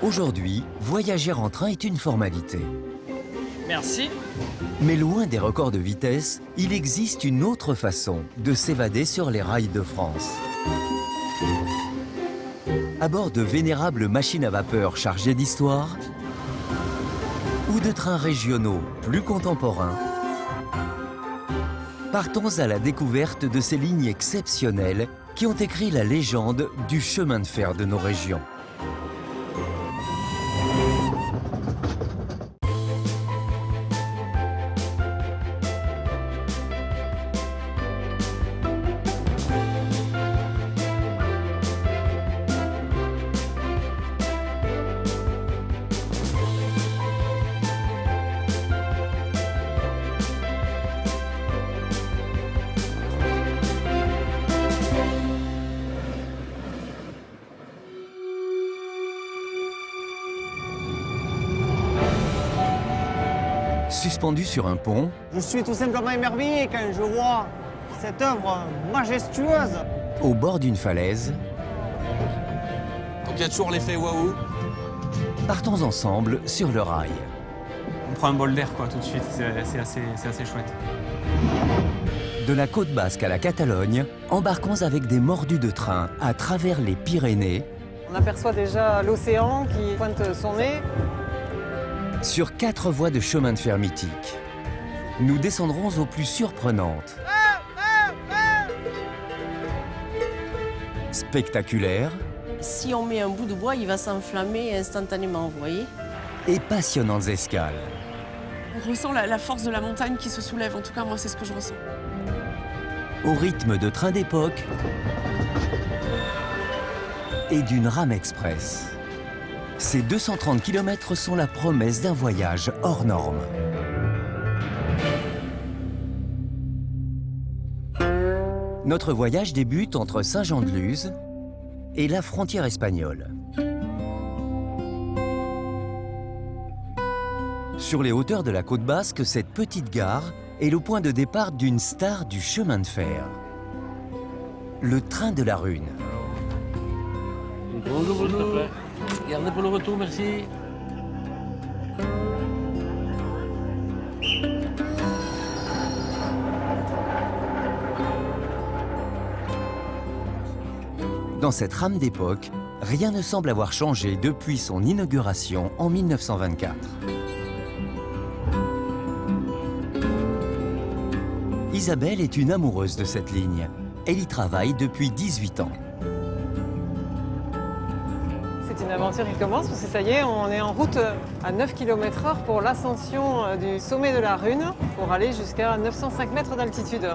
Aujourd'hui, voyager en train est une formalité. Merci. Mais loin des records de vitesse, il existe une autre façon de s'évader sur les rails de France. À bord de vénérables machines à vapeur chargées d'histoire ou de trains régionaux plus contemporains, partons à la découverte de ces lignes exceptionnelles qui ont écrit la légende du chemin de fer de nos régions. Suspendu sur un pont, Je suis tout simplement émerveillé quand je vois cette œuvre majestueuse. au bord d'une falaise, Donc il y a toujours l'effet waouh. partons ensemble sur le rail. On prend un bol d'air quoi tout de suite, c'est assez chouette. De la côte basque à la Catalogne, embarquons avec des mordus de train à travers les Pyrénées, On aperçoit déjà l'océan qui pointe son nez. sur 4 voies de chemin de fer mythiques. Nous descendrons aux plus surprenantes, spectaculaires Si on met un bout de bois, il va s'enflammer instantanément, vous voyez. et passionnantes escales. On ressent la force de la montagne qui se soulève. En tout cas, moi, c'est ce que je ressens. Au rythme de trains d'époque et d'une rame express. Ces 230 km sont la promesse d'un voyage hors norme. Notre voyage débute entre Saint-Jean-de-Luz et la frontière espagnole. Sur les hauteurs de la côte basque, cette petite gare est le point de départ d'une star du chemin de fer. Le train de la Rune. Bonjour, bonjour. Gardez pour le retour, merci. Dans cette rame d'époque, rien ne semble avoir changé depuis son inauguration en 1924. Isabelle est une amoureuse de cette ligne. Elle y travaille depuis 18 ans. C'est une aventure qui commence parce que ça y est, on est en route à 9 km/h pour l'ascension du sommet de la Rune pour aller jusqu'à 905 mètres d'altitude.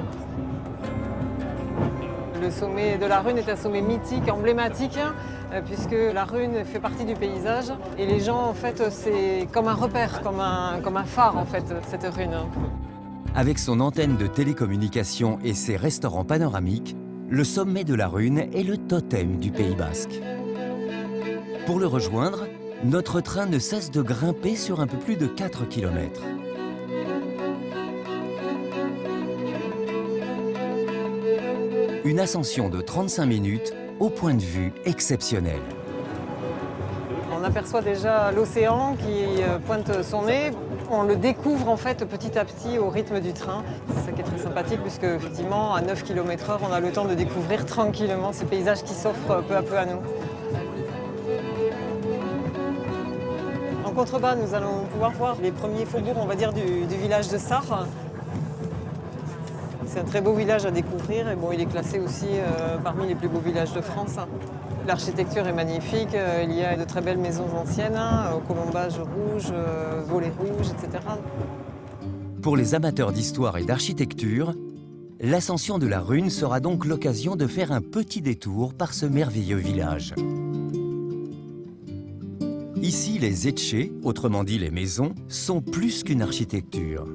Le sommet de la Rune est un sommet mythique, emblématique, puisque la Rune fait partie du paysage. Et les gens, en fait, c'est comme un repère, comme un phare, en fait, cette Rune. Avec son antenne de télécommunications et ses restaurants panoramiques, le sommet de la Rune est le totem du Pays basque. Pour le rejoindre, notre train ne cesse de grimper sur un peu plus de 4 km. Une ascension de 35 minutes au point de vue exceptionnel. On aperçoit déjà l'océan qui pointe son nez. On le découvre en fait petit à petit au rythme du train. C'est ça qui est très sympathique puisque effectivement à 9 km/h on a le temps de découvrir tranquillement ces paysages qui s'offrent peu à peu à nous. En contrebas, nous allons pouvoir voir les premiers faubourgs, on va dire, du village de Sarre. C'est un très beau village à découvrir et bon, il est classé aussi parmi les plus beaux villages de France. L'architecture est magnifique, il y a de très belles maisons anciennes, au colombage rouge, volets rouges, etc. Pour les amateurs d'histoire et d'architecture, l'ascension de la Rune sera donc l'occasion de faire un petit détour par ce merveilleux village. Ici, les etchés, autrement dit les maisons, sont plus qu'une architecture.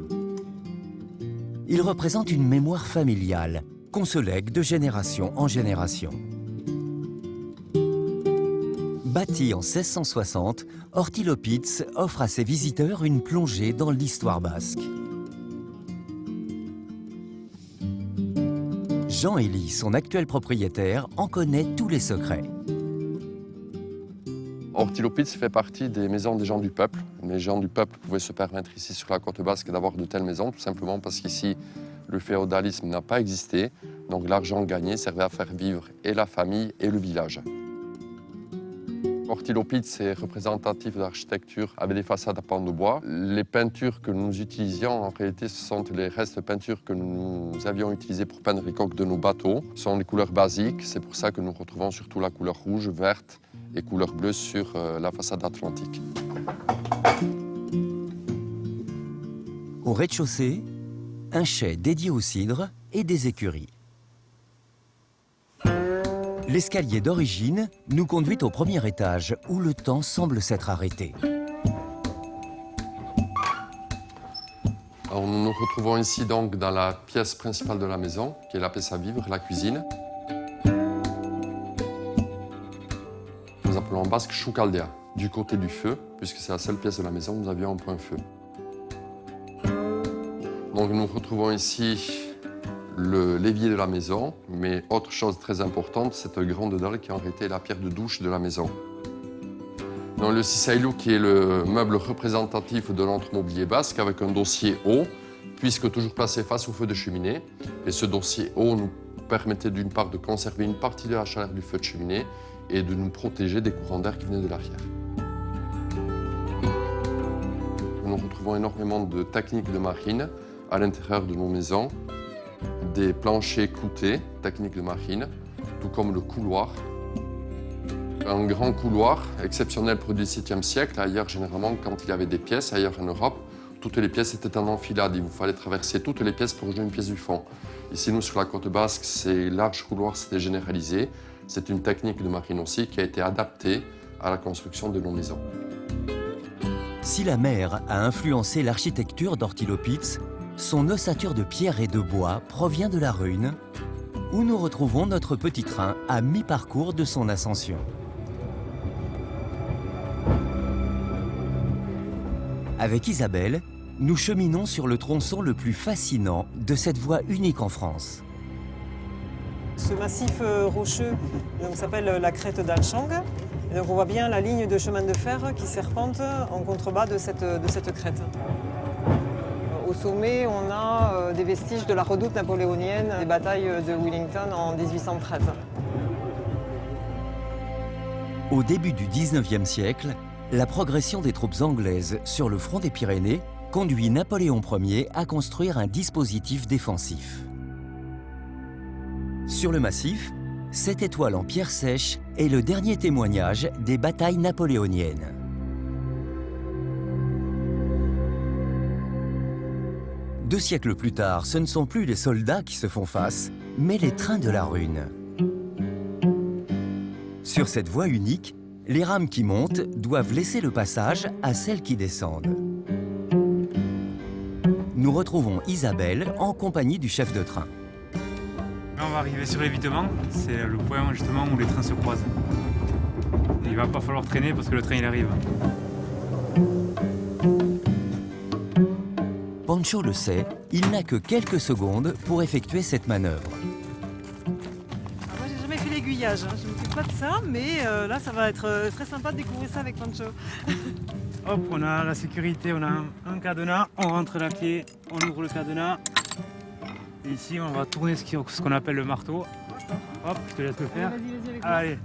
Ils représentent une mémoire familiale qu'on se lègue de génération en génération. Bâti en 1660, Hortilopitz offre à ses visiteurs une plongée dans l'histoire basque. Jean-Élie, son actuel propriétaire, en connaît tous les secrets. Ortilopitz fait partie des maisons des gens du peuple. Les gens du peuple pouvaient se permettre ici sur la côte basque d'avoir de telles maisons, tout simplement parce qu'ici, le féodalisme n'a pas existé. Donc l'argent gagné servait à faire vivre et la famille et le village. Ortilopitz est représentatif de l'architecture avec des façades à pans de bois. Les peintures que nous utilisions, en réalité, ce sont les restes de peintures que nous avions utilisées pour peindre les coques de nos bateaux. Ce sont des couleurs basiques, c'est pour ça que nous retrouvons surtout la couleur rouge, verte et couleur bleue sur la façade atlantique. Au rez-de-chaussée, un chai dédié au cidre et des écuries. L'escalier d'origine nous conduit au premier étage où le temps semble s'être arrêté. Alors, nous nous retrouvons ici donc dans la pièce principale de la maison, qui est la pièce à vivre, la cuisine. Nous appelons en basque choukaldea, du côté du feu, puisque c'est la seule pièce de la maison où nous avions un point feu. Donc nous retrouvons ici l'évier de la maison, mais autre chose très importante, cette grande dalle qui en réalité est la pierre de douche de la maison. Donc le cisailou qui est le meuble représentatif de notre mobilier basque avec un dossier haut, puisque toujours placé face au feu de cheminée. Et ce dossier haut nous permettait d'une part de conserver une partie de la chaleur du feu de cheminée et de nous protéger des courants d'air qui venaient de l'arrière. Nous retrouvons énormément de techniques de marine à l'intérieur de nos maisons. Des planchers cloutés, technique de marine, tout comme le couloir. Un grand couloir exceptionnel pour le XVIIe siècle. Ailleurs, généralement, quand il y avait des pièces, ailleurs en Europe, toutes les pièces étaient en enfilade. Il vous fallait traverser toutes les pièces pour rejoindre une pièce du fond. Ici, nous, sur la côte basque, ces larges couloirs s'étaient généralisés. C'est une technique de marine aussi qui a été adaptée à la construction de nos maisons. Si la mer a influencé l'architecture d'Ortilopitz, son ossature de pierre et de bois provient de la Rhune, où nous retrouvons notre petit train à mi-parcours de son ascension. Avec Isabelle, nous cheminons sur le tronçon le plus fascinant de cette voie unique en France. Ce massif rocheux s'appelle la crête d'Alchang. Donc on voit bien la ligne de chemin de fer qui serpente en contrebas de cette crête. Au sommet, on a des vestiges de la redoute napoléonienne des batailles de Wellington en 1813. Au début du XIXe siècle, la progression des troupes anglaises sur le front des Pyrénées conduit Napoléon Ier à construire un dispositif défensif. Sur le massif, cette étoile en pierre sèche est le dernier témoignage des batailles napoléoniennes. Deux siècles plus tard, ce ne sont plus les soldats qui se font face, mais les trains de la Rhune. Sur cette voie unique, les rames qui montent doivent laisser le passage à celles qui descendent. Nous retrouvons Isabelle en compagnie du chef de train. Là, on va arriver sur l'évitement, c'est le point justement où les trains se croisent. Il va pas falloir traîner parce que le train il arrive. Pancho le sait, il n'a que quelques secondes pour effectuer cette manœuvre. Moi, j'ai jamais fait l'aiguillage, je ne m'occupe pas de ça, mais là, ça va être très sympa de découvrir ça avec Pancho. Hop, on a la sécurité, on a un cadenas, on rentre la clé, on ouvre le cadenas. Et ici, on va tourner ce qu'on appelle le marteau. Hop, je te laisse le faire. Vas-y, avec Allez.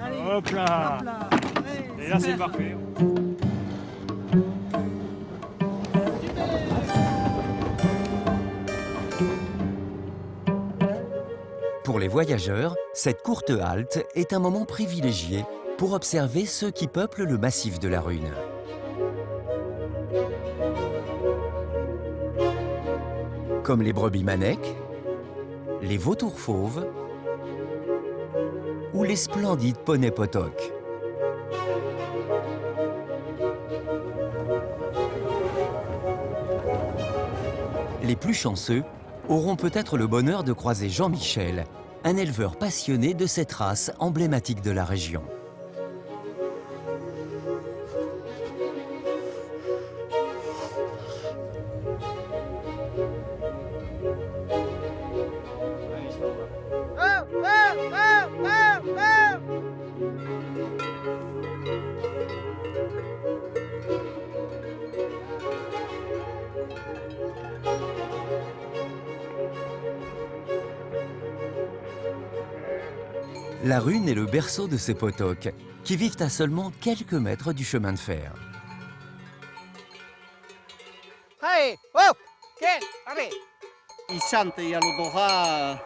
Allez, Hop là. hop là. Ouais, Et là, c'est super. parfait. Pour les voyageurs, cette courte halte est un moment privilégié pour observer ceux qui peuplent le massif de la Rhune. Comme les brebis manèques, les vautours fauves ou les splendides poneys potocs. Les plus chanceux auront peut-être le bonheur de croiser Jean-Michel, un éleveur passionné de cette race emblématique de la région. La Rhune est le berceau de ces potocs, qui vivent à seulement quelques mètres du chemin de fer. Hey, oh, allez. Ils sentent, il y a l'odorat,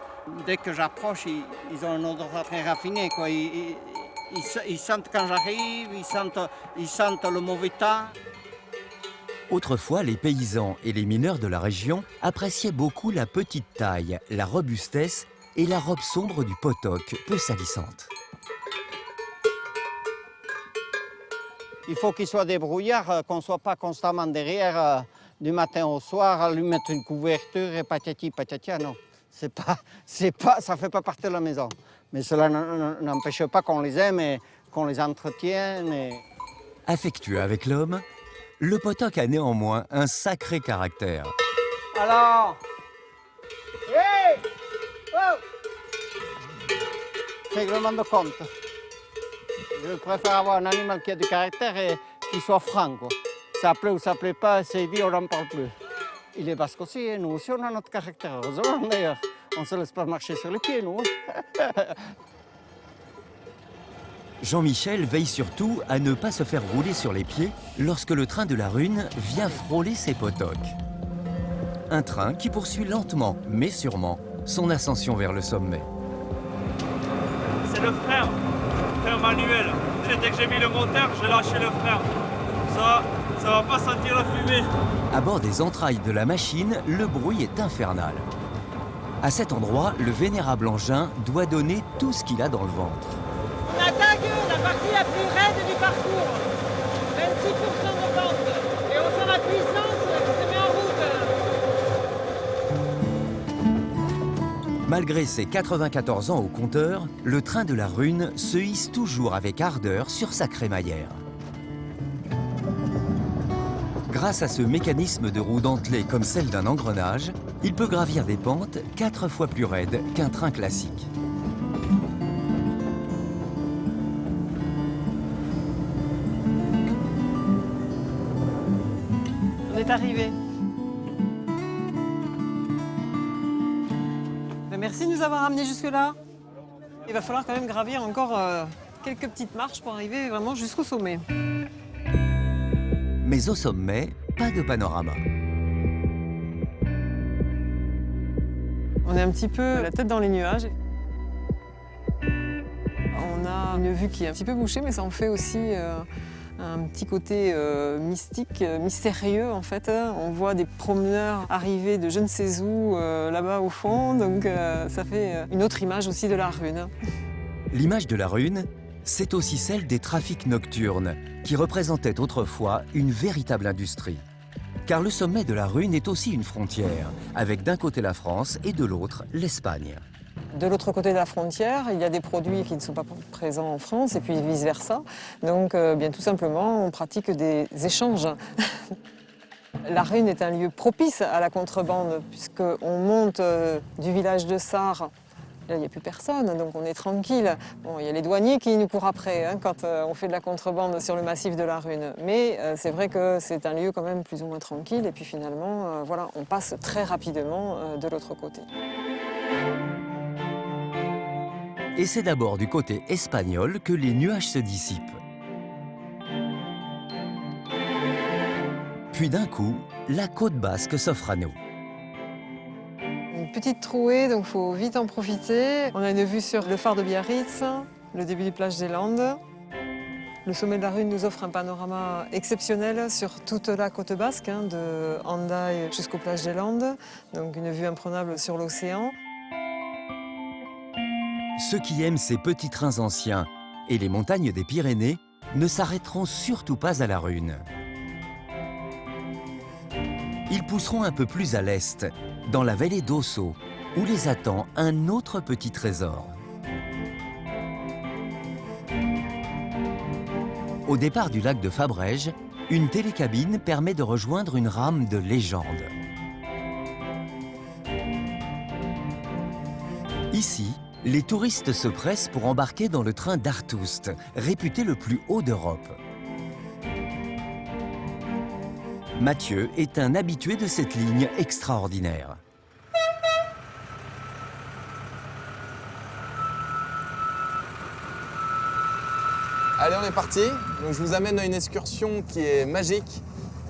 dès que j'approche, ils ont un odorat très raffiné, quoi. Ils sentent quand j'arrive, ils sentent le mauvais temps. Autrefois, les paysans et les mineurs de la région appréciaient beaucoup la petite taille, la robustesse et la robe sombre du potok, peu salissante. Il faut qu'il soit débrouillard, qu'on ne soit pas constamment derrière, du matin au soir, à lui mettre une couverture et patati patata, non. Ça ne fait pas partie de la maison. Mais cela n'empêche pas qu'on les aime et qu'on les entretienne. Affectueux avec l'homme, le potok a néanmoins un sacré caractère. Alors, hey, oh, règlement de compte. Je préfère avoir un animal qui a du caractère et qui soit franc, quoi. Ça plaît ou ça plaît pas, c'est dit, on n'en parle plus. Il est basque aussi, et nous aussi on a notre caractère. Heureusement d'ailleurs, on ne se laisse pas marcher sur les pieds, nous. Jean-Michel veille surtout à ne pas se faire rouler sur les pieds lorsque le train de la Rhune vient frôler ses potocs. Un train qui poursuit lentement, mais sûrement, son ascension vers le sommet. C'est le frein manuel. Dès que j'ai mis le moteur, j'ai lâché le frein. Ça va pas sentir la fumée. À bord des entrailles de la machine, le bruit est infernal. À cet endroit, le vénérable engin doit donner tout ce qu'il a dans le ventre. On attaque la partie la plus raide du parcours. 26% de pente. Et on sent la puissance qui se met en route. Malgré ses 94 ans au compteur, le train de la Rhune se hisse toujours avec ardeur sur sa crémaillère. Grâce à ce mécanisme de roue dentelée comme celle d'un engrenage, il peut gravir des pentes 4 fois plus raides qu'un train classique. On est arrivé. Merci de nous avoir amenés jusque-là. Il va falloir quand même gravir encore quelques petites marches pour arriver vraiment jusqu'au sommet. Mais au sommet, pas de panorama. On est un petit peu la tête dans les nuages. On a une vue qui est un petit peu bouchée, mais ça en fait aussi un petit côté mystique, mystérieux en fait. On voit des promeneurs arriver de je ne sais où là-bas au fond, donc ça fait une autre image aussi de la Rhune. L'image de la Rhune, c'est aussi celle des trafics nocturnes, qui représentaient autrefois une véritable industrie. Car le sommet de la Rhune est aussi une frontière, avec d'un côté la France et de l'autre l'Espagne. De l'autre côté de la frontière, il y a des produits qui ne sont pas présents en France et puis vice-versa. Donc bien tout simplement, on pratique des échanges. La Rhune est un lieu propice à la contrebande puisqu'on monte du village de Sarre. Là, il n'y a plus personne, donc on est tranquille. Bon, il y a les douaniers qui nous courent après quand on fait de la contrebande sur le massif de la Rhune. Mais c'est vrai que c'est un lieu quand même plus ou moins tranquille. Et puis finalement, voilà, on passe très rapidement de l'autre côté. Et c'est d'abord du côté espagnol que les nuages se dissipent. Puis d'un coup, la côte basque s'offre à nous. Une petite trouée, donc il faut vite en profiter. On a une vue sur le phare de Biarritz, le début du plage des Landes. Le sommet de la Rhune nous offre un panorama exceptionnel sur toute la côte basque, de Hendaye jusqu'au plage des Landes. Donc une vue imprenable sur l'océan. Ceux qui aiment ces petits trains anciens et les montagnes des Pyrénées ne s'arrêteront surtout pas à la Rhune. Ils pousseront un peu plus à l'est, dans la vallée d'Ossau, où les attend un autre petit trésor. Au départ du lac de Fabrège, une télécabine permet de rejoindre une rame de légende. Ici, les touristes se pressent pour embarquer dans le train d'Artoust, réputé le plus haut d'Europe. Mathieu est un habitué de cette ligne extraordinaire. Allez, on est parti. Donc, je vous amène à une excursion qui est magique.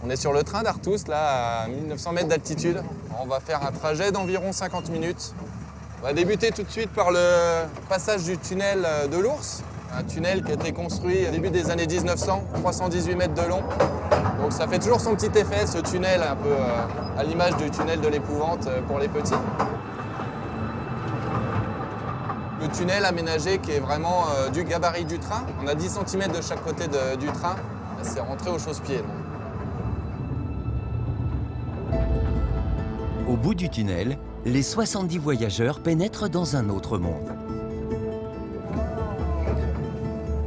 On est sur le train d'Artoust, là, à 1900 mètres d'altitude. On va faire un trajet d'environ 50 minutes. On va débuter tout de suite par le passage du tunnel de l'Ours. Un tunnel qui a été construit au début des années 1900, 318 mètres de long. Donc ça fait toujours son petit effet, ce tunnel, un peu à l'image du tunnel de l'épouvante pour les petits. Le tunnel aménagé qui est vraiment du gabarit du train. On a 10 cm de chaque côté du train. C'est rentré au chausse-pied. Au bout du tunnel, les 70 voyageurs pénètrent dans un autre monde.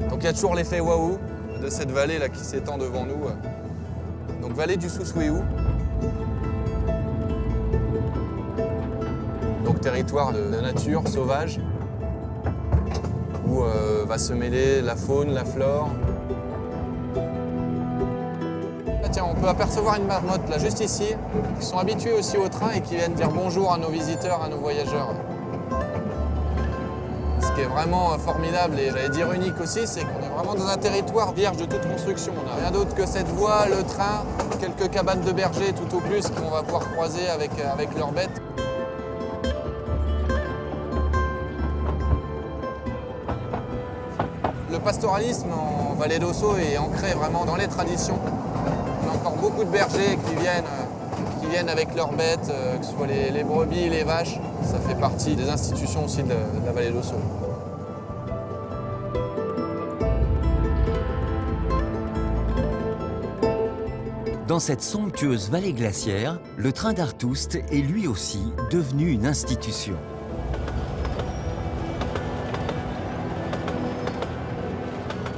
Donc il y a toujours l'effet waouh de cette vallée là qui s'étend devant nous. Donc vallée du Sousouéou. Donc territoire de nature sauvage où va se mêler la faune, la flore. Ah, tiens, on peut apercevoir une marmotte là juste ici, qui sont habitués aussi au train et qui viennent dire bonjour à nos visiteurs, à nos voyageurs. Ce qui est vraiment formidable et j'allais dire unique aussi, c'est qu'on est vraiment dans un territoire vierge de toute construction. On n'a rien d'autre que cette voie, le train, quelques cabanes de bergers tout au plus qu'on va pouvoir croiser avec leurs bêtes. Le pastoralisme en Vallée d'Ossau est ancré vraiment dans les traditions. On a encore beaucoup de bergers qui viennent avec leurs bêtes, que ce soit les brebis, les vaches. Ça fait partie des institutions aussi de la Vallée d'Ossau. Dans cette somptueuse vallée glaciaire, le train d'Artoust est lui aussi devenu une institution.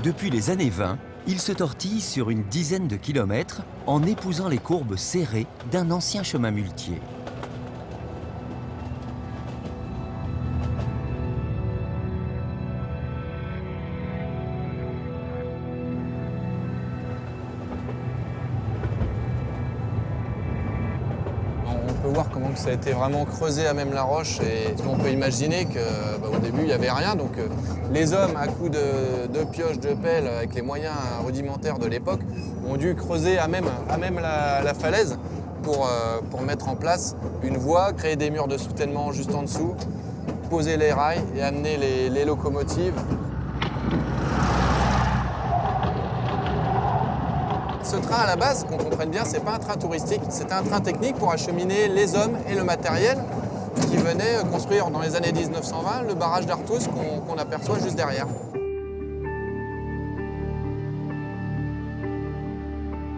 Depuis les années 20, il se tortille sur une dizaine de kilomètres en épousant les courbes serrées d'un ancien chemin muletier. On peut voir comment ça a été vraiment creusé à même la roche et on peut imaginer qu'au début il n'y avait rien. Donc les hommes à coups de pioches, de pelles, avec les moyens rudimentaires de l'époque, ont dû creuser à même la falaise pour mettre en place une voie, créer des murs de soutènement juste en dessous, poser les rails et amener les locomotives. Ce train, à la base, qu'on comprenne bien, c'est pas un train touristique, c'était un train technique pour acheminer les hommes et le matériel qui venaient construire dans les années 1920 le barrage d'Artoust qu'on aperçoit juste derrière.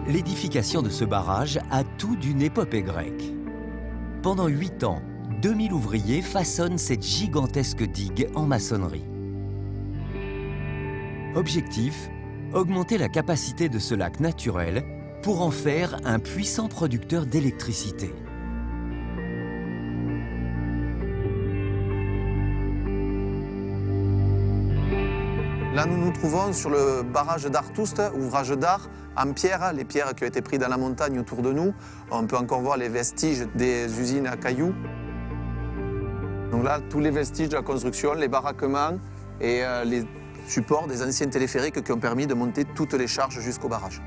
L'édification de ce barrage a tout d'une épopée grecque. Pendant 8 ans, 2000 ouvriers façonnent cette gigantesque digue en maçonnerie. Objectif : augmenter la capacité de ce lac naturel pour en faire un puissant producteur d'électricité. Là, nous nous trouvons sur le barrage d'Artoust, ouvrage d'art en pierre, les pierres qui ont été prises dans la montagne autour de nous. On peut encore voir les vestiges des usines à cailloux. Donc là, tous les vestiges de la construction, les baraquements et les supports des anciens téléphériques qui ont permis de monter toutes les charges jusqu'au barrage.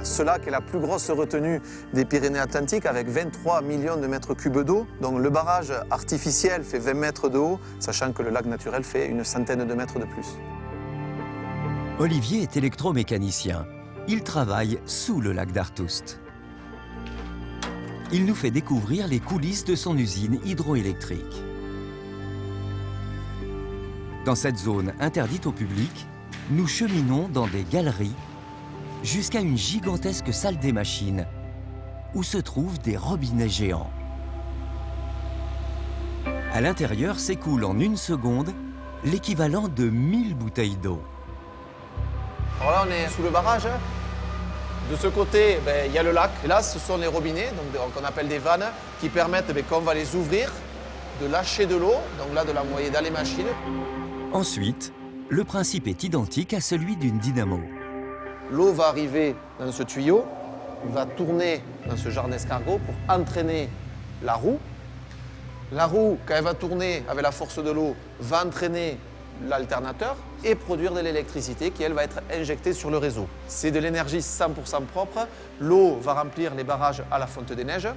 Ce lac est la plus grosse retenue des Pyrénées-Atlantiques avec 23 millions de mètres cubes d'eau. Donc le barrage artificiel fait 20 mètres de haut, sachant que le lac naturel fait une centaine de mètres de plus. Olivier est électromécanicien. Il travaille sous le lac d'Artoust. Il nous fait découvrir les coulisses de son usine hydroélectrique. Dans cette zone interdite au public, nous cheminons dans des galeries jusqu'à une gigantesque salle des machines où se trouvent des robinets géants. À l'intérieur s'écoule en 1 seconde l'équivalent de 1000 bouteilles d'eau. Alors là, on est sous le barrage. De ce côté, il y a le lac. Et là, ce sont les robinets, donc qu'on appelle des vannes, qui permettent, quand on va les ouvrir, de lâcher de l'eau, donc là, de l'envoyer dans les machines. Ensuite, le principe est identique à celui d'une dynamo. L'eau va arriver dans ce tuyau, va tourner dans ce genre d'escargot pour entraîner la roue. La roue, quand elle va tourner avec la force de l'eau, va entraîner l'alternateur. et produire de l'électricité qui, elle, va être injectée sur le réseau. C'est de l'énergie 100% propre. L'eau va remplir les barrages à la fonte des neiges.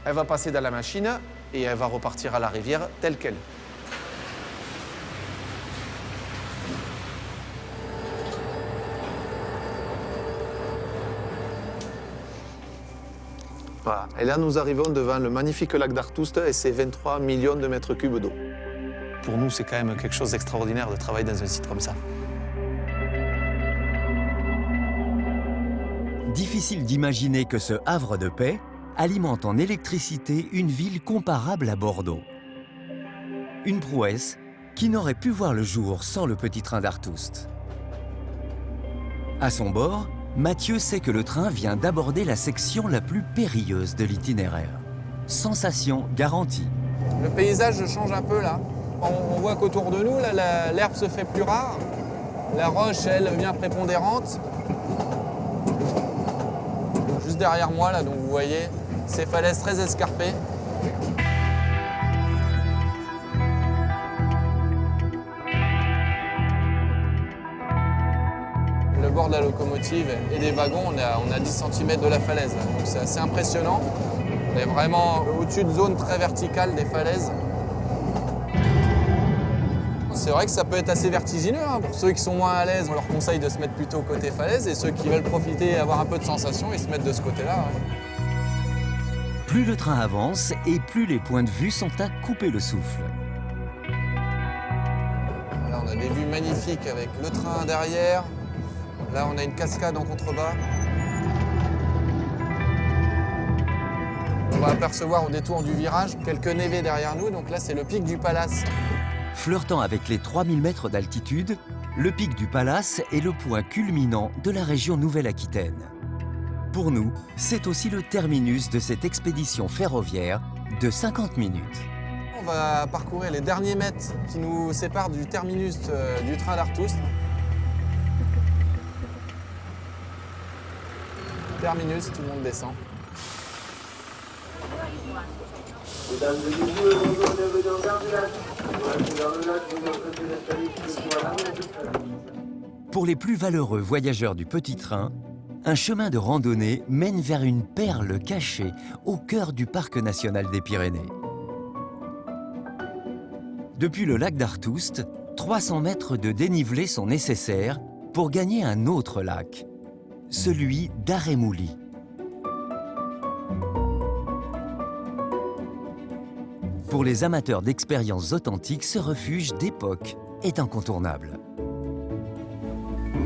Elle va passer dans la machine et elle va repartir à la rivière telle qu'elle. Voilà. Et là, nous arrivons devant le magnifique lac d'Artoust et ses 23 millions de mètres cubes d'eau. Pour nous, c'est quand même quelque chose d'extraordinaire de travailler dans un site comme ça. Difficile d'imaginer que ce havre de paix alimente en électricité une ville comparable à Bordeaux. Une prouesse qui n'aurait pu voir le jour sans le petit train d'Artoust. À son bord, Mathieu sait que le train vient d'aborder la section la plus périlleuse de l'itinéraire. Sensation garantie. Le paysage change un peu là. On voit qu'autour de nous, l'herbe se fait plus rare. La roche, elle, devient prépondérante. Juste derrière moi, là, donc vous voyez ces falaises très escarpées. Le bord de la locomotive et des wagons, on a 10 cm de la falaise. Là. Donc c'est assez impressionnant. On est vraiment au-dessus de zones très verticales des falaises. C'est vrai que ça peut être assez vertigineux. Hein. Pour ceux qui sont moins à l'aise, on leur conseille de se mettre plutôt côté falaise. Et ceux qui veulent profiter et avoir un peu de sensation, ils se mettent de ce côté-là. Hein. Plus le train avance et plus les points de vue sont à couper le souffle. Là, on a des vues magnifiques avec le train derrière. Là, on a une cascade en contrebas. On va apercevoir au détour du virage quelques névés derrière nous. Donc là, c'est le pic du Palace. Flirtant avec les 3000 mètres d'altitude, le pic du Palace est le point culminant de la région Nouvelle-Aquitaine. Pour nous, c'est aussi le terminus de cette expédition ferroviaire de 50 minutes. On va parcourir les derniers mètres qui nous séparent du terminus du train d'Artoust. Terminus, tout le monde descend. Pour les plus valeureux voyageurs du petit train, un chemin de randonnée mène vers une perle cachée au cœur du parc national des Pyrénées. Depuis le lac d'Artoust, 300 mètres de dénivelé sont nécessaires pour gagner un autre lac, celui d'Arémouly. Pour les amateurs d'expériences authentiques, ce refuge d'époque est incontournable.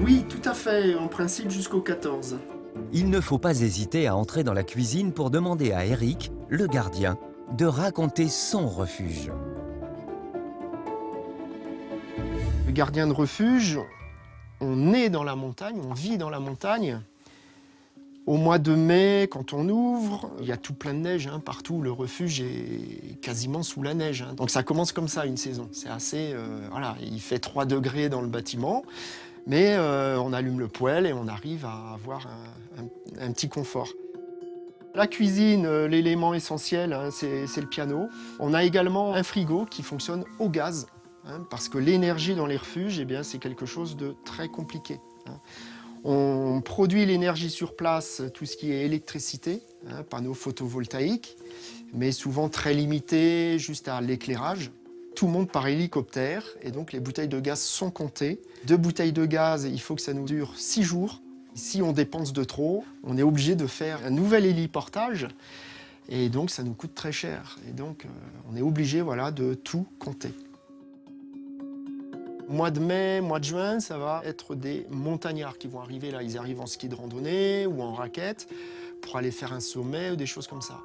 Oui, tout à fait, en principe jusqu'au 14. Il ne faut pas hésiter à entrer dans la cuisine pour demander à Eric, le gardien, de raconter son refuge. Le gardien de refuge, on est dans la montagne, on vit dans la montagne. Au mois de mai, quand on ouvre, il y a tout plein de neige hein, partout. Le refuge est quasiment sous la neige. Hein. Donc ça commence comme ça, une saison. C'est assez... voilà, il fait 3 degrés dans le bâtiment, mais on allume le poêle et on arrive à avoir un petit confort. La cuisine, l'élément essentiel, hein, c'est le piano. On a également un frigo qui fonctionne au gaz, hein, parce que l'énergie dans les refuges, eh bien, c'est quelque chose de très compliqué. Hein. On produit l'énergie sur place, tout ce qui est électricité, hein, panneaux photovoltaïques, mais souvent très limité juste à l'éclairage. Tout monte par hélicoptère et donc les bouteilles de gaz sont comptées. 2 bouteilles de gaz, il faut que ça nous dure 6 jours. Si on dépense de trop, on est obligé de faire un nouvel héliportage et donc ça nous coûte très cher. Et donc on est obligé voilà, de tout compter. Mois de mai, mois de juin, ça va être des montagnards qui vont arriver là. Ils arrivent en ski de randonnée ou en raquette pour aller faire un sommet ou des choses comme ça.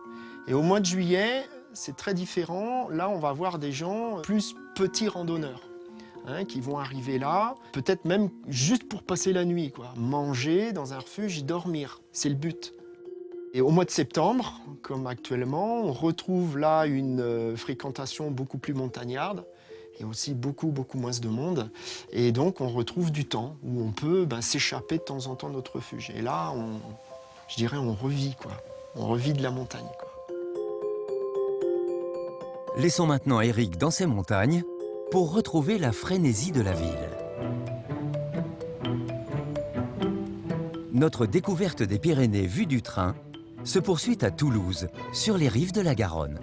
Et au mois de juillet, c'est très différent. Là, on va voir des gens plus petits randonneurs hein, qui vont arriver là, peut-être même juste pour passer la nuit, quoi. Manger dans un refuge, dormir. C'est le but. Et au mois de septembre, comme actuellement, on retrouve là une fréquentation beaucoup plus montagnarde. Et aussi beaucoup moins de monde. Et donc, on retrouve du temps où on peut s'échapper de temps en temps de notre refuge. Et là, je dirais, on revit, quoi. On revit de la montagne, quoi. Laissons maintenant Eric dans ces montagnes pour retrouver la frénésie de la ville. Notre découverte des Pyrénées vue du train se poursuit à Toulouse, sur les rives de la Garonne.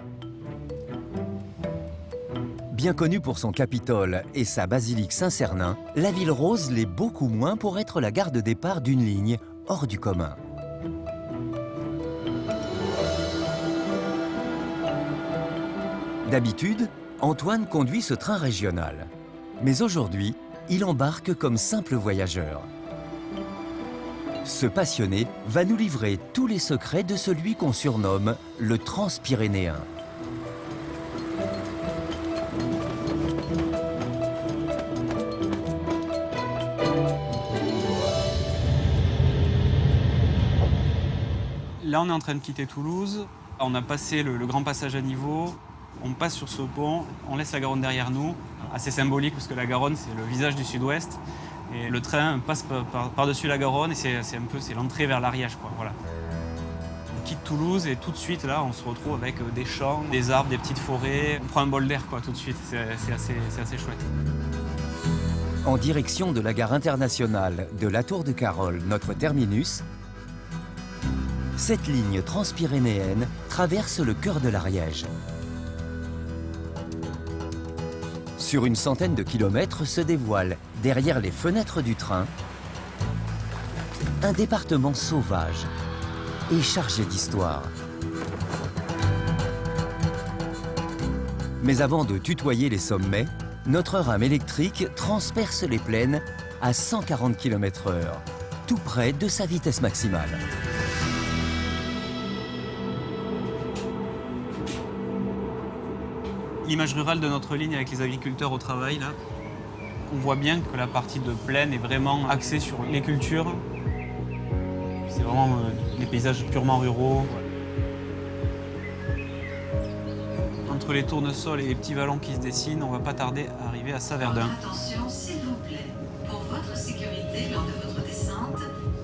Bien connue pour son Capitole et sa basilique Saint-Cernin, la ville rose l'est beaucoup moins pour être la gare de départ d'une ligne hors du commun. D'habitude, Antoine conduit ce train régional. Mais aujourd'hui, il embarque comme simple voyageur. Ce passionné va nous livrer tous les secrets de celui qu'on surnomme le Transpyrénéen. Là, on est en train de quitter Toulouse. On a passé le grand passage à niveau. On passe sur ce pont, on laisse la Garonne derrière nous. Assez symbolique parce que la Garonne, c'est le visage du sud-ouest. Et le train passe par-dessus la Garonne et c'est l'entrée vers l'Ariège, quoi. Voilà. On quitte Toulouse et tout de suite, là, on se retrouve avec des champs, des arbres, des petites forêts. On prend un bol d'air, quoi, tout de suite. C'est assez chouette. En direction de la gare internationale de la Tour de Carol, notre terminus, cette ligne transpyrénéenne traverse le cœur de l'Ariège. Sur une centaine de kilomètres se dévoile, derrière les fenêtres du train, un département sauvage et chargé d'histoire. Mais avant de tutoyer les sommets, notre rame électrique transperce les plaines à 140 km/h, tout près de sa vitesse maximale. L'image rurale de notre ligne avec les agriculteurs au travail, là, on voit bien que la partie de plaine est vraiment axée sur les cultures. C'est vraiment des paysages purement ruraux. Entre les tournesols et les petits vallons qui se dessinent, on va pas tarder à arriver à Saverdun. Attention, s'il vous plaît. Pour votre sécurité lors de votre descente,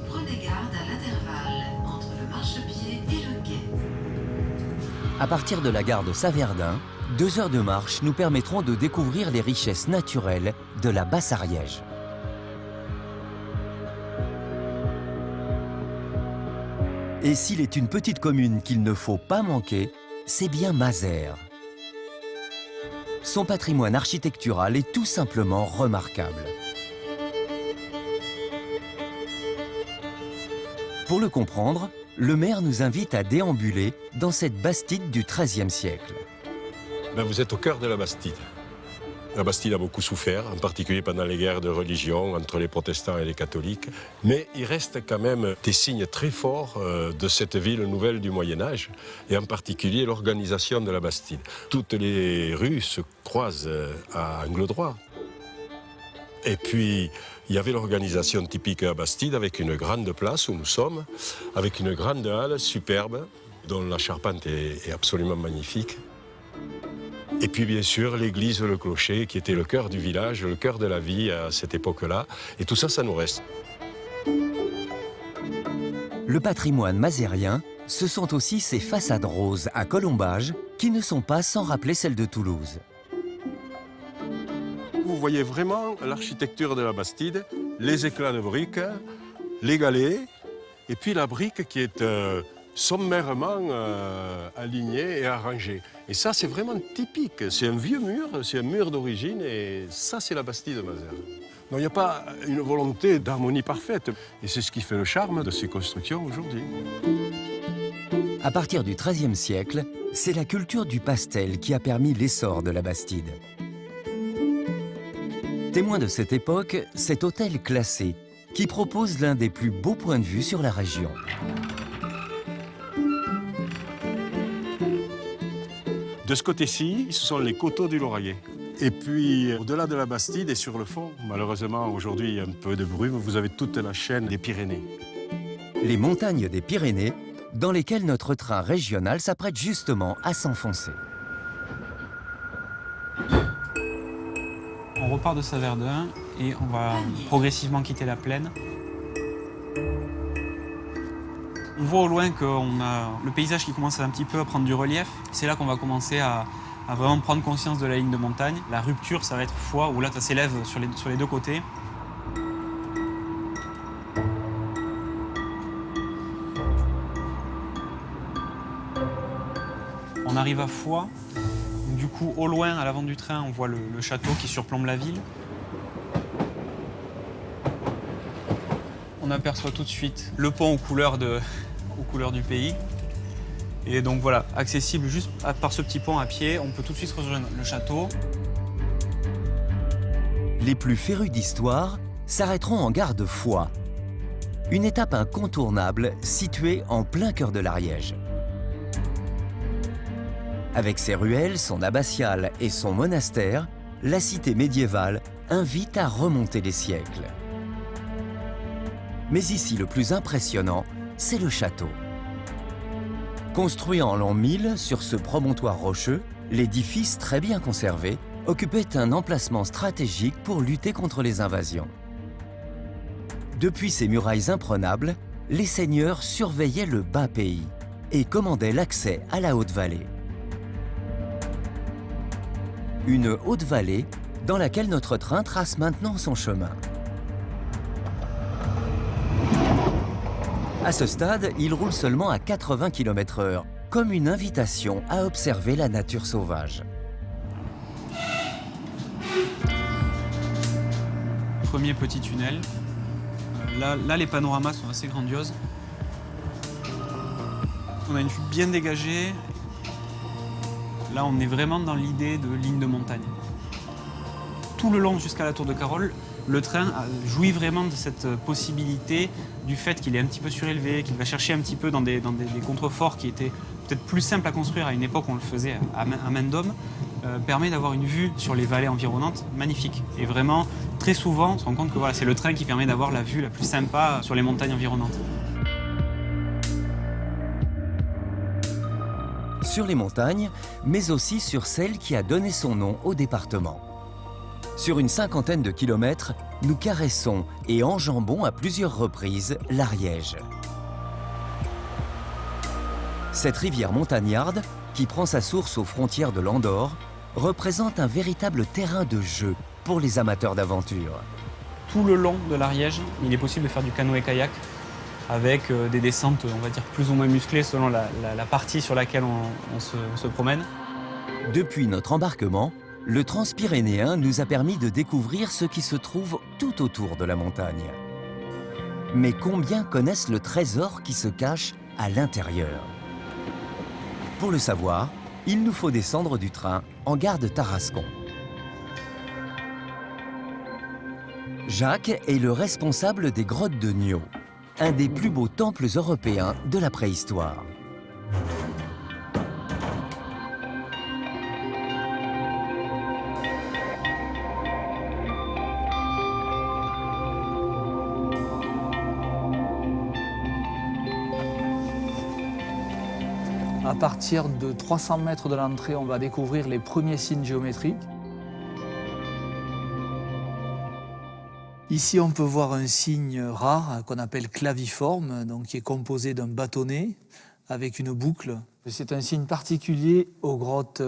prenez garde à l'intervalle entre le marchepied et le quai. À partir de la gare de Saverdun, 2 heures de marche nous permettront de découvrir les richesses naturelles de la Basse-Ariège. Et s'il est une petite commune qu'il ne faut pas manquer, c'est bien Mazères. Son patrimoine architectural est tout simplement remarquable. Pour le comprendre, le maire nous invite à déambuler dans cette bastide du XIIIe siècle. Vous êtes au cœur de la Bastide. La Bastide a beaucoup souffert, en particulier pendant les guerres de religion entre les protestants et les catholiques. Mais il reste quand même des signes très forts de cette ville nouvelle du Moyen-Âge, et en particulier l'organisation de la Bastide. Toutes les rues se croisent à angle droit. Et puis, il y avait l'organisation typique à Bastide, avec une grande place où nous sommes, avec une grande halle superbe, dont la charpente est absolument magnifique. Et puis bien sûr l'église, le clocher, qui était le cœur du village, le cœur de la vie à cette époque-là. Et tout ça, ça nous reste. Le patrimoine mazérien, ce sont aussi ses façades roses à colombages qui ne sont pas sans rappeler celles de Toulouse. Vous voyez vraiment l'architecture de la Bastide, les éclats de briques, les galets, et puis la brique qui est sommairement alignée et arrangée. Et ça, c'est vraiment typique. C'est un vieux mur, c'est un mur d'origine, et ça, c'est la Bastide de Mazères. Non, il n'y a pas une volonté d'harmonie parfaite, et c'est ce qui fait le charme de ces constructions aujourd'hui. À partir du XIIIe siècle, c'est la culture du pastel qui a permis l'essor de la Bastide. Témoin de cette époque, cet hôtel classé, qui propose l'un des plus beaux points de vue sur la région. De ce côté-ci, ce sont les coteaux du Lauragais. Et puis, au-delà de la Bastide et sur le fond, malheureusement, aujourd'hui, il y a un peu de brume, vous avez toute la chaîne des Pyrénées. Les montagnes des Pyrénées, dans lesquelles notre train régional s'apprête justement à s'enfoncer. On repart de Saverdun et on va progressivement quitter la plaine. On voit au loin qu'on a le paysage qui commence un petit peu à prendre du relief. C'est là qu'on va commencer à à vraiment prendre conscience de la ligne de montagne. La rupture, ça va être fois où là, ça s'élève sur les deux côtés. On arrive à Foix. Du coup, au loin, à l'avant du train, on voit le château qui surplombe la ville. On aperçoit tout de suite le pont aux couleurs du pays. Et donc voilà, accessible juste par ce petit pont à pied, on peut tout de suite rejoindre le château. Les plus férus d'histoire s'arrêteront en gare de Foix, une étape incontournable située en plein cœur de l'Ariège. Avec ses ruelles, son abbatiale et son monastère, la cité médiévale invite à remonter les siècles. Mais ici, le plus impressionnant, c'est le château. Construit en l'an 1000 sur ce promontoire rocheux, l'édifice très bien conservé occupait un emplacement stratégique pour lutter contre les invasions. Depuis ses murailles imprenables, les seigneurs surveillaient le bas pays et commandaient l'accès à la Haute-Vallée. Une Haute-Vallée dans laquelle notre train trace maintenant son chemin. À ce stade, il roule seulement à 80 km/h, comme une invitation à observer la nature sauvage. Premier petit tunnel. Là, les panoramas sont assez grandioses. On a une vue bien dégagée. Là, on est vraiment dans l'idée de ligne de montagne. Tout le long jusqu'à la Tour de Carol, le train jouit vraiment de cette possibilité du fait qu'il est un petit peu surélevé, qu'il va chercher un petit peu dans des contreforts qui étaient peut-être plus simples à construire à une époque où on le faisait à main d'homme, permet d'avoir une vue sur les vallées environnantes magnifique. Et vraiment, très souvent, on se rend compte que voilà, c'est le train qui permet d'avoir la vue la plus sympa sur les montagnes environnantes. Sur les montagnes, mais aussi sur celle qui a donné son nom au département. Sur une cinquantaine de kilomètres, nous caressons et enjambons à plusieurs reprises l'Ariège. Cette rivière montagnarde, qui prend sa source aux frontières de l'Andorre, représente un véritable terrain de jeu pour les amateurs d'aventure. Tout le long de l'Ariège, il est possible de faire du canoë-kayak avec des descentes, on va dire, plus ou moins musclées selon la partie sur laquelle on se promène. Depuis notre embarquement, le Transpyrénéen nous a permis de découvrir ce qui se trouve tout autour de la montagne. Mais combien connaissent le trésor qui se cache à l'intérieur? Pour le savoir, il nous faut descendre du train en gare de Tarascon. Jacques est le responsable des grottes de Niaux, un des plus beaux temples européens de la préhistoire. À partir de 300 mètres de l'entrée, on va découvrir les premiers signes géométriques. Ici, on peut voir un signe rare qu'on appelle claviforme, donc qui est composé d'un bâtonnet avec une boucle. C'est un signe particulier aux grottes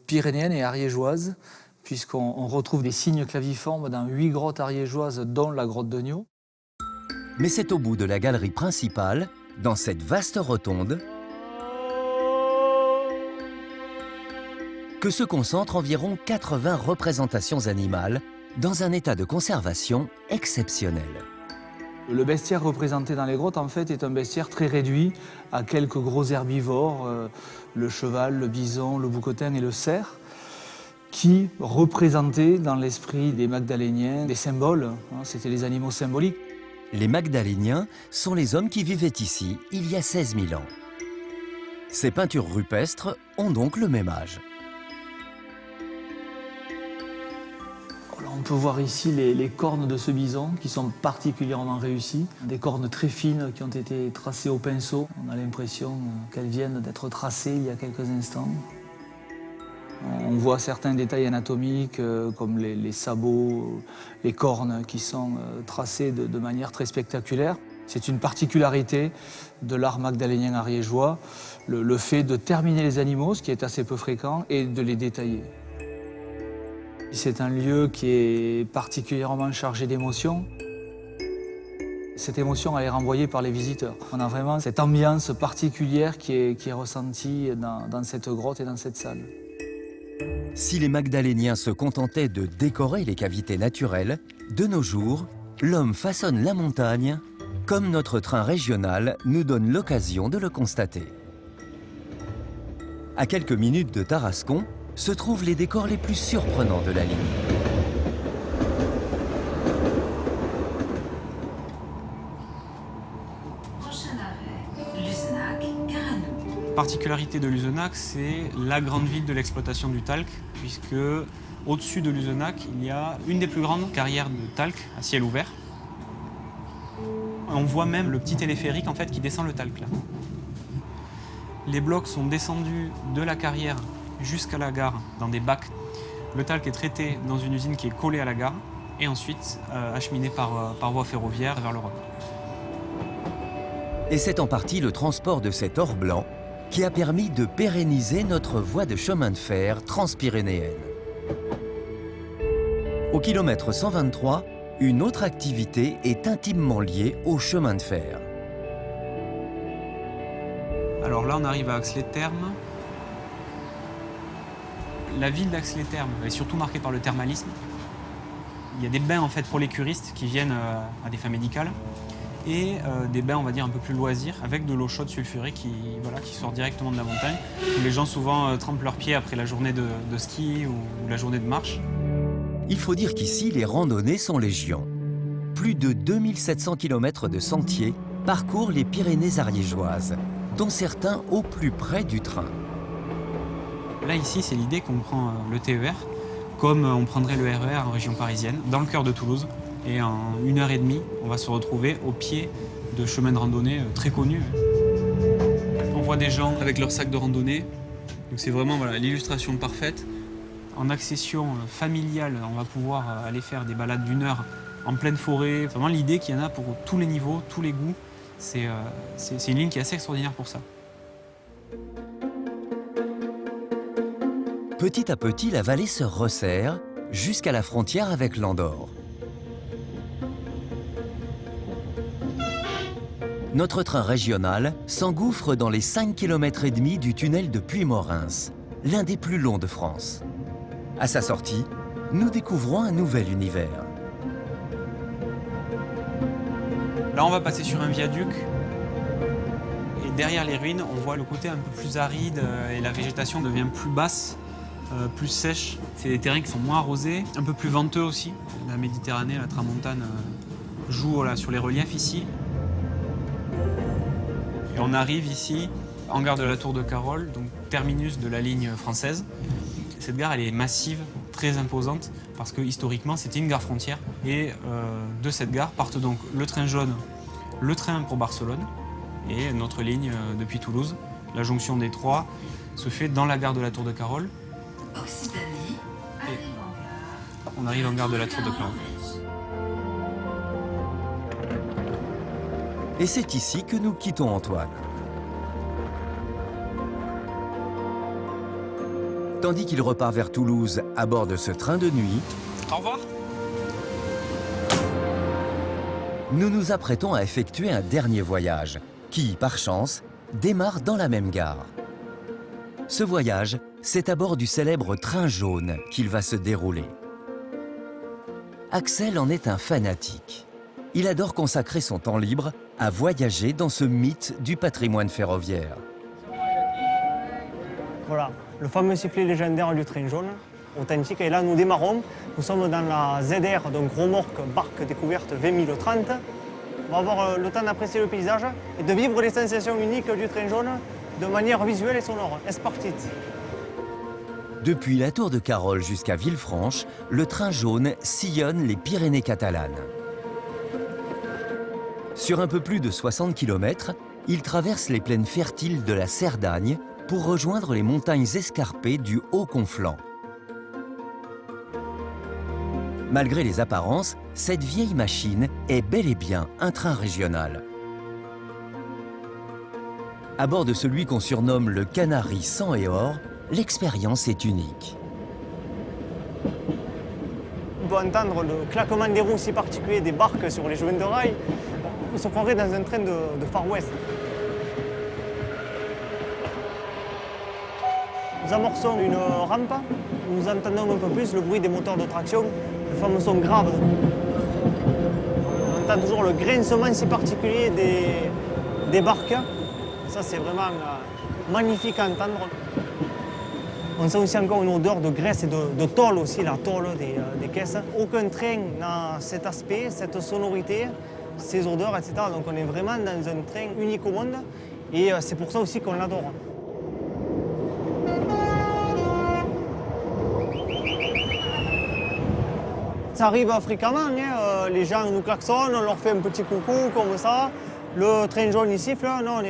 pyrénéennes et ariégeoises, puisqu'on retrouve des signes claviformes dans 8 grottes ariégeoises, dont la grotte de Niaux. Mais c'est au bout de la galerie principale, dans cette vaste rotonde, que se concentrent environ 80 représentations animales dans un état de conservation exceptionnel. Le bestiaire représenté dans les grottes, en fait, est un bestiaire très réduit à quelques gros herbivores, le cheval, le bison, le bouquetin et le cerf, qui représentaient dans l'esprit des Magdaléniens des symboles, c'était les animaux symboliques. Les Magdaléniens sont les hommes qui vivaient ici il y a 16 000 ans. Ces peintures rupestres ont donc le même âge. On peut voir ici les cornes de ce bison qui sont particulièrement réussies. Des cornes très fines qui ont été tracées au pinceau. On a l'impression qu'elles viennent d'être tracées il y a quelques instants. On voit certains détails anatomiques comme les sabots, les cornes qui sont tracées de manière très spectaculaire. C'est une particularité de l'art magdalénien ariégeois, le fait de terminer les animaux, ce qui est assez peu fréquent, et de les détailler. C'est un lieu qui est particulièrement chargé d'émotions. Cette émotion, elle est renvoyée par les visiteurs. On a vraiment cette ambiance particulière qui est ressentie dans cette grotte et dans cette salle. Si les Magdaléniens se contentaient de décorer les cavités naturelles, de nos jours, l'homme façonne la montagne, comme notre train régional nous donne l'occasion de le constater. À quelques minutes de Tarascon, se trouvent les décors les plus surprenants de la ligne. Prochain arrêt, Luzenac-Carano. La particularité de Luzenac, c'est la grande ville de l'exploitation du talc, puisque au-dessus de Luzenac, il y a une des plus grandes carrières de talc à ciel ouvert. On voit même le petit téléphérique en fait, qui descend le talc là. Les blocs sont descendus de la carrière jusqu'à la gare dans des bacs. Le talc est traité dans une usine qui est collée à la gare et ensuite acheminé par voie ferroviaire vers l'Europe. Et c'est en partie le transport de cet or blanc qui a permis de pérenniser notre voie de chemin de fer transpyrénéenne. Au kilomètre 123, une autre activité est intimement liée au chemin de fer. Alors là, on arrive à Ax-les-Thermes. La ville d'Ax-les-Thermes est surtout marquée par le thermalisme. Il y a des bains en fait, pour les curistes qui viennent à des fins médicales et des bains, on va dire, un peu plus loisirs avec de l'eau chaude sulfurée qui sort directement de la montagne. Où les gens souvent trempent leurs pieds après la journée de ski ou la journée de marche. Il faut dire qu'ici, les randonnées sont légion. Plus de 2700 km de sentiers parcourent les Pyrénées ariégeoises, dont certains au plus près du train. Là, ici, c'est l'idée qu'on prend le TER comme on prendrait le RER en région parisienne, dans le cœur de Toulouse. Et en 1h30, on va se retrouver au pied de chemins de randonnée très connus. On voit des gens avec leurs sacs de randonnée. Donc c'est vraiment l'illustration parfaite. En accession familiale, on va pouvoir aller faire des balades d'1 heure en pleine forêt. Vraiment l'idée qu'il y en a pour tous les niveaux, tous les goûts. C'est une ligne qui est assez extraordinaire pour ça. Petit à petit, la vallée se resserre jusqu'à la frontière avec l'Andorre. Notre train régional s'engouffre dans les 5,5 km du tunnel de Puymoreens, l'un des plus longs de France. À sa sortie, nous découvrons un nouvel univers. Là, on va passer sur un viaduc. Et derrière les ruines, on voit le côté un peu plus aride et la végétation devient plus basse, plus sèche. C'est des terrains qui sont moins arrosés, un peu plus venteux aussi. La Méditerranée, la tramontane joue sur les reliefs ici. Et on arrive ici, en gare de la Tour de Carol, donc terminus de la ligne française. Cette gare, elle est massive, très imposante, parce que historiquement, c'était une gare frontière. Et de cette gare partent donc le train jaune, le train pour Barcelone, et notre ligne depuis Toulouse. La jonction des trois se fait dans la gare de la Tour de Carol. Occitanie, arrive en gare. On arrive en gare de la Tour de Carol. Et c'est ici que nous quittons Antoine. Tandis qu'il repart vers Toulouse à bord de ce train de nuit, Au revoir. nous nous apprêtons à effectuer un dernier voyage qui, par chance, démarre dans la même gare. Ce voyage, c'est à bord du célèbre train jaune qu'il va se dérouler. Axel en est un fanatique. Il adore consacrer son temps libre à voyager dans ce mythe du patrimoine ferroviaire. Voilà, le fameux sifflet légendaire du train jaune, authentique. Et là, nous démarrons. Nous sommes dans la ZR, donc remorque barque découverte V1030. On va avoir le temps d'apprécier le paysage et de vivre les sensations uniques du train jaune de manière visuelle et sonore. Est-ce parti? Depuis la Tour de Carol jusqu'à Villefranche, le train jaune sillonne les Pyrénées catalanes. Sur un peu plus de 60 km, il traverse les plaines fertiles de la Cerdagne pour rejoindre les montagnes escarpées du Haut-Conflent. Malgré les apparences, cette vieille machine est bel et bien un train régional. À bord de celui qu'on surnomme le Canari sang et or, l'expérience est unique. On peut entendre le claquement des roues si particulier des barques sur les joints de rail. On se croirait dans un train de Far West. Nous amorçons une rampe, nous entendons un peu plus le bruit des moteurs de traction, le fameux son grave. On entend toujours le grincement si particulier des barques. Ça, c'est vraiment magnifique à entendre. On sent aussi encore une odeur de graisse et de tôle aussi, la tôle des caisses. Aucun train n'a cet aspect, cette sonorité, ces odeurs, etc. Donc on est vraiment dans un train unique au monde et c'est pour ça aussi qu'on l'adore. Ça arrive fréquemment, hein. Les gens nous klaxonnent, on leur fait un petit coucou comme ça. Le train jaune il siffle, non,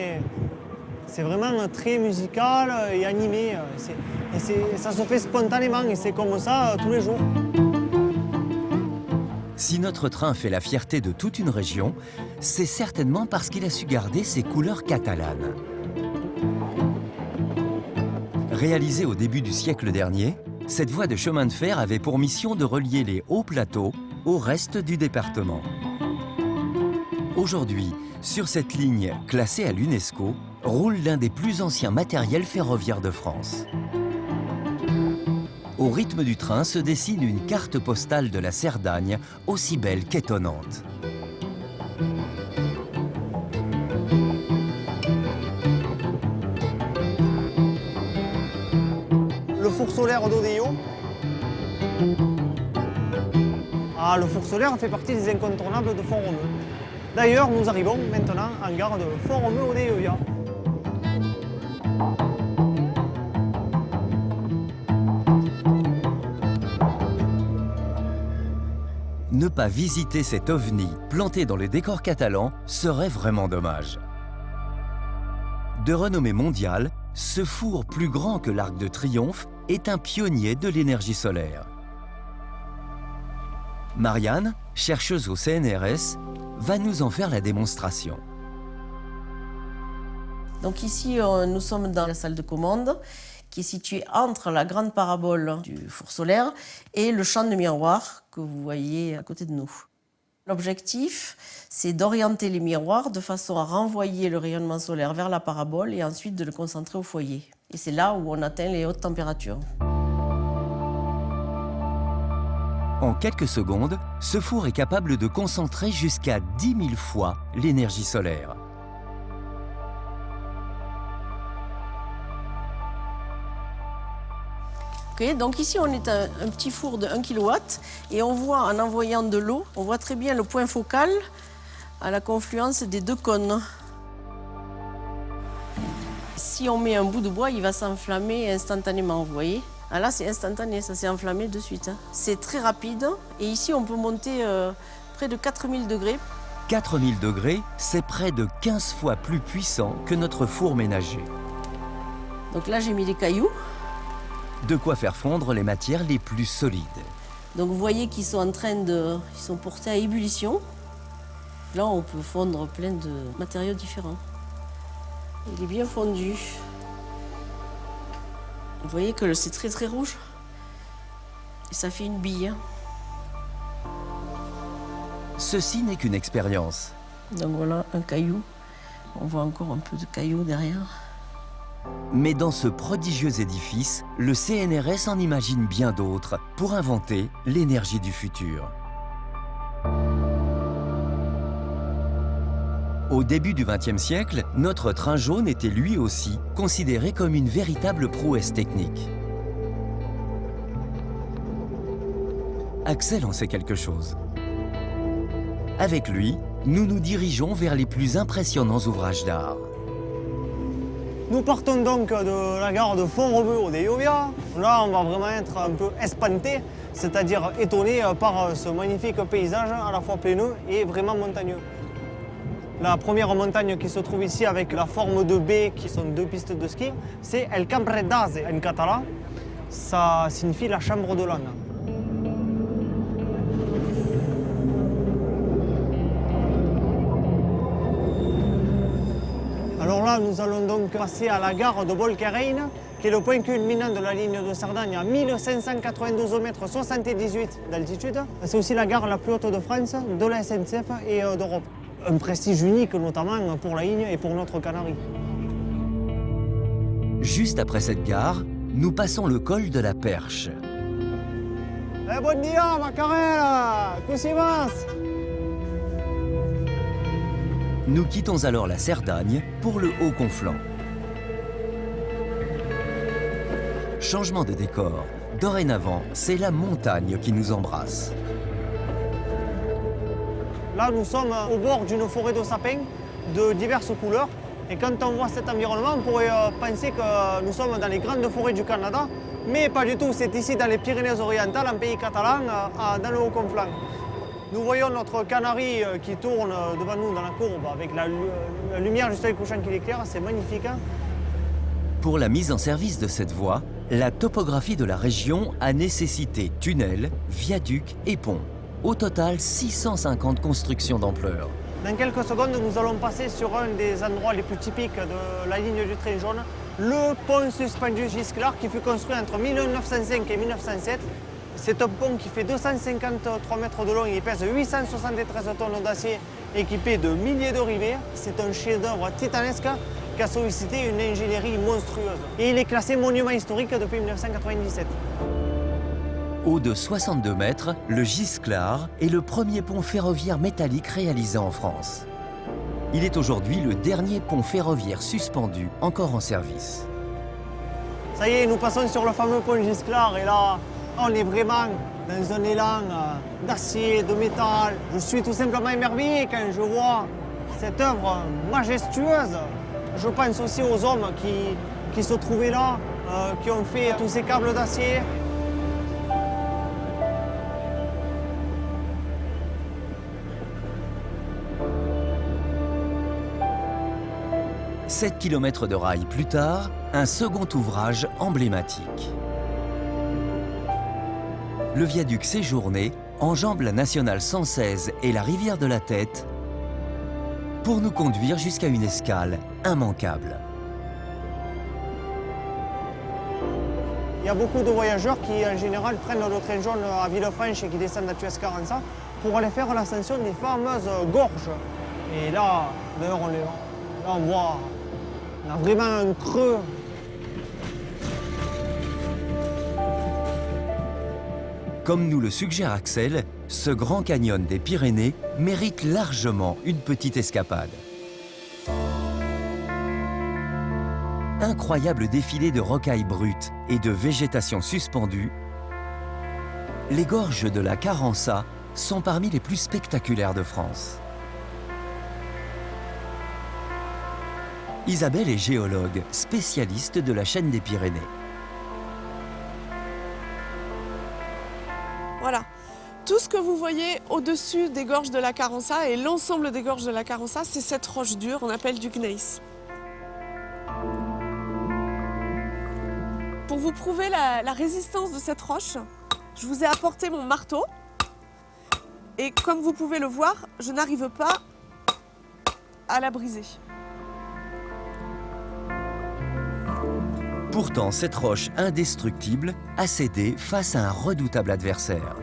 c'est vraiment très musical et animé. Ça se fait spontanément et c'est comme ça tous les jours. Si notre train fait la fierté de toute une région, c'est certainement parce qu'il a su garder ses couleurs catalanes. Réalisée au début du siècle dernier, cette voie de chemin de fer avait pour mission de relier les hauts plateaux au reste du département. Aujourd'hui, sur cette ligne classée à l'UNESCO, roule l'un des plus anciens matériels ferroviaires de France. Au rythme du train se dessine une carte postale de la Cerdagne, aussi belle qu'étonnante. Le four solaire d'Odéo. Ah, le four solaire fait partie des incontournables de Font-Romeu. D'ailleurs, nous arrivons maintenant en gare de Font-Romeu-Odéovia. Ne pas visiter cet ovni planté dans le décor catalan serait vraiment dommage. De renommée mondiale, ce four plus grand que l'Arc de Triomphe est un pionnier de l'énergie solaire. Marianne, chercheuse au CNRS, va nous en faire la démonstration. Donc ici, nous sommes dans la salle de commande qui est située entre la grande parabole du four solaire et le champ de miroir que vous voyez à côté de nous. L'objectif, c'est d'orienter les miroirs de façon à renvoyer le rayonnement solaire vers la parabole et ensuite de le concentrer au foyer. Et c'est là où on atteint les hautes températures. En quelques secondes, ce four est capable de concentrer jusqu'à 10 000 fois l'énergie solaire. Okay, donc ici, on est un petit four de 1 kW et on voit, en envoyant de l'eau, on voit très bien le point focal à la confluence des deux cônes. Si on met un bout de bois, il va s'enflammer instantanément, vous voyez. Ah là, c'est instantané, ça s'est enflammé de suite. C'est très rapide et ici, on peut monter près de 4000 degrés. 4000 degrés, c'est près de 15 fois plus puissant que notre four ménager. Donc là, j'ai mis des cailloux. De quoi faire fondre les matières les plus solides. Donc vous voyez qu'ils sont en train de... Ils sont portés à ébullition. Là, on peut fondre plein de matériaux différents. Il est bien fondu. Vous voyez que c'est très très rouge. Et ça fait une bille. Ceci n'est qu'une expérience. Donc voilà, un caillou. On voit encore un peu de cailloux derrière. Mais dans ce prodigieux édifice, le CNRS en imagine bien d'autres pour inventer l'énergie du futur. Au début du XXe siècle, notre train jaune était lui aussi considéré comme une véritable prouesse technique. Axel en sait quelque chose. Avec lui, nous nous dirigeons vers les plus impressionnants ouvrages d'art. Nous partons donc de la gare de Font-Romeu-Odéovia. Là, on va vraiment être un peu espanté, c'est-à-dire étonné par ce magnifique paysage à la fois plaineux et vraiment montagneux. La première montagne qui se trouve ici avec la forme de baie, qui sont deux pistes de ski, c'est El Cambre d'Ase en catalan. Ça signifie la chambre de l'âne. Alors Alors là, nous allons donc passer à la gare de Bolkerein, qui est le point culminant de la ligne de Cerdagne à 1592 mètres 78 d'altitude. C'est aussi la gare la plus haute de France, de la SNCF et d'Europe. Un prestige unique notamment pour la ligne et pour notre Canaries. Juste après cette gare, nous passons le col de la Perche. Bon dia, Macarena! Que si vas? Nous quittons alors la Cerdagne pour le Haut-Conflent. Changement de décor. Dorénavant, c'est la montagne qui nous embrasse. Là, nous sommes au bord d'une forêt de sapins de diverses couleurs. Et quand on voit cet environnement, on pourrait penser que nous sommes dans les grandes forêts du Canada. Mais pas du tout, c'est ici dans les Pyrénées-Orientales, en pays catalan, dans le Haut-Conflent. Nous voyons notre Canaries qui tourne devant nous dans la courbe avec la lumière du soleil couchant qui l'éclaire, c'est magnifique. Pour la mise en service de cette voie, la topographie de la région a nécessité tunnels, viaducs et ponts. Au total, 650 constructions d'ampleur. Dans quelques secondes, nous allons passer sur un des endroits les plus typiques de la ligne du train jaune, le pont suspendu Gisclar qui fut construit entre 1905 et 1907. C'est un pont qui fait 253 mètres de long et il pèse 873 tonnes d'acier équipé de milliers de rivets. C'est un chef-d'œuvre titanesque qui a sollicité une ingénierie monstrueuse. Et il est classé monument historique depuis 1997. Haut de 62 mètres, le Gisclar est le premier pont ferroviaire métallique réalisé en France. Il est aujourd'hui le dernier pont ferroviaire suspendu encore en service. Ça y est, nous passons sur le fameux pont Gisclar et là, on est vraiment dans un élan d'acier, de métal. Je suis tout simplement émerveillé quand je vois cette œuvre majestueuse. Je pense aussi aux hommes qui se trouvaient là, qui ont fait tous ces câbles d'acier. « 7 km de rail plus tard, un second ouvrage emblématique. Le viaduc Séjourné enjambe la nationale 116 et la rivière de la Tête pour nous conduire jusqu'à une escale immanquable. Il y a beaucoup de voyageurs qui, en général, prennent le train jaune à Villefranche et qui descendent à Tuescarença pour aller faire l'ascension des fameuses gorges. Et là, d'ailleurs, on voit, on a vraiment un creux. Comme nous le suggère Axel, ce grand canyon des Pyrénées mérite largement une petite escapade. Incroyable défilé de rocailles brutes et de végétation suspendue, les gorges de la Carença sont parmi les plus spectaculaires de France. Isabelle est géologue, spécialiste de la chaîne des Pyrénées. Voilà. Tout ce que vous voyez au-dessus des gorges de la Carença et l'ensemble des gorges de la Carença, c'est cette roche dure qu'on appelle du gneiss. Pour vous prouver la résistance de cette roche, je vous ai apporté mon marteau. Et comme vous pouvez le voir, je n'arrive pas à la briser. Pourtant, cette roche indestructible a cédé face à un redoutable adversaire.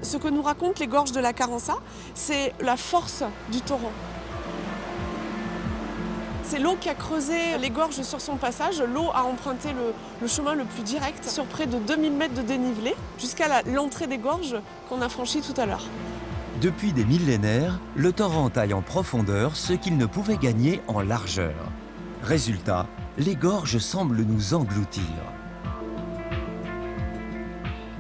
Ce que nous racontent les gorges de la Carença, c'est la force du torrent. C'est l'eau qui a creusé les gorges sur son passage. L'eau a emprunté le chemin le plus direct sur près de 2000 mètres de dénivelé jusqu'à l'entrée des gorges qu'on a franchie tout à l'heure. Depuis des millénaires, le torrent taille en profondeur ce qu'il ne pouvait gagner en largeur. Résultat, les gorges semblent nous engloutir.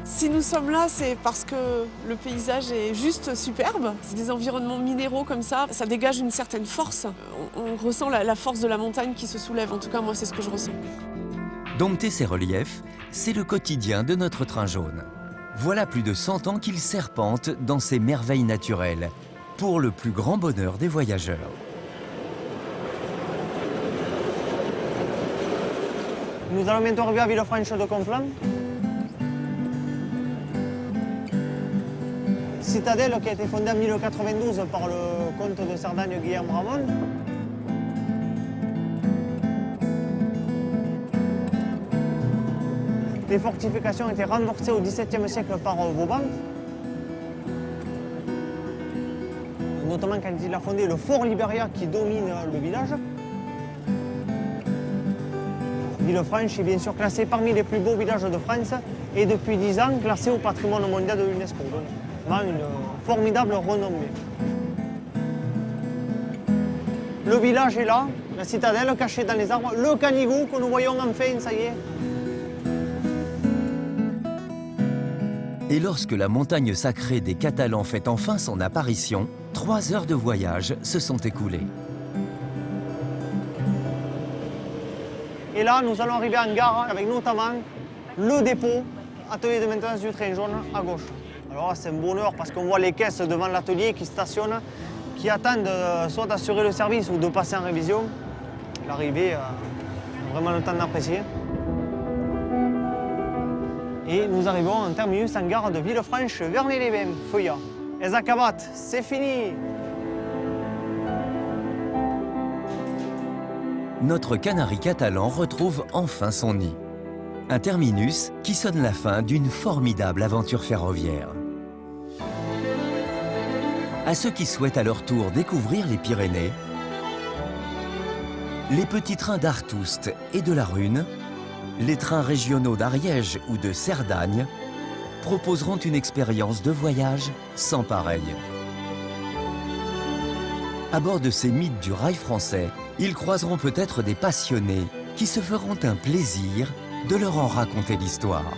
Si nous sommes là, c'est parce que le paysage est juste superbe. C'est des environnements minéraux comme ça dégage une certaine force. On ressent la force de la montagne qui se soulève. En tout cas, moi, c'est ce que je ressens. Dompter ces reliefs, c'est le quotidien de notre train jaune. Voilà plus de 100 ans qu'il serpente dans ces merveilles naturelles, pour le plus grand bonheur des voyageurs. Nous allons bientôt arriver à Villefranche-de-Conflent. Citadelle qui a été fondée en 1092 par le comte de Cerdagne Guillaume Ramon. Les fortifications ont été renforcées au XVIIe siècle par Vauban. Notamment quand il a fondé le fort Liberia qui domine le village. Villefranche est bien sûr classé parmi les plus beaux villages de France et depuis 10 ans classé au patrimoine mondial de l'UNESCO. Donc vraiment une formidable renommée. Le village est là, la citadelle cachée dans les arbres, le caniveau que nous voyons enfin, ça y est. Et lorsque la montagne sacrée des Catalans fait enfin son apparition, 3 heures de voyage se sont écoulées. Et là, nous allons arriver en gare avec notamment le dépôt, atelier de maintenance du train jaune à gauche. Alors là, c'est un bonheur parce qu'on voit les caisses devant l'atelier qui stationnent, qui attendent soit d'assurer le service ou de passer en révision. L'arrivée, vraiment le temps d'apprécier. Et nous arrivons en terminus en gare de Villefranche, Vernet-les-Bains, Feuillat. Ezakabat, c'est fini! Notre canari catalan retrouve enfin son nid. Un terminus qui sonne la fin d'une formidable aventure ferroviaire. À ceux qui souhaitent à leur tour découvrir les Pyrénées, les petits trains d'Artoust et de la Rune, les trains régionaux d'Ariège ou de Cerdagne proposeront une expérience de voyage sans pareil. À bord de ces mythes du rail français, ils croiseront peut-être des passionnés qui se feront un plaisir de leur en raconter l'histoire.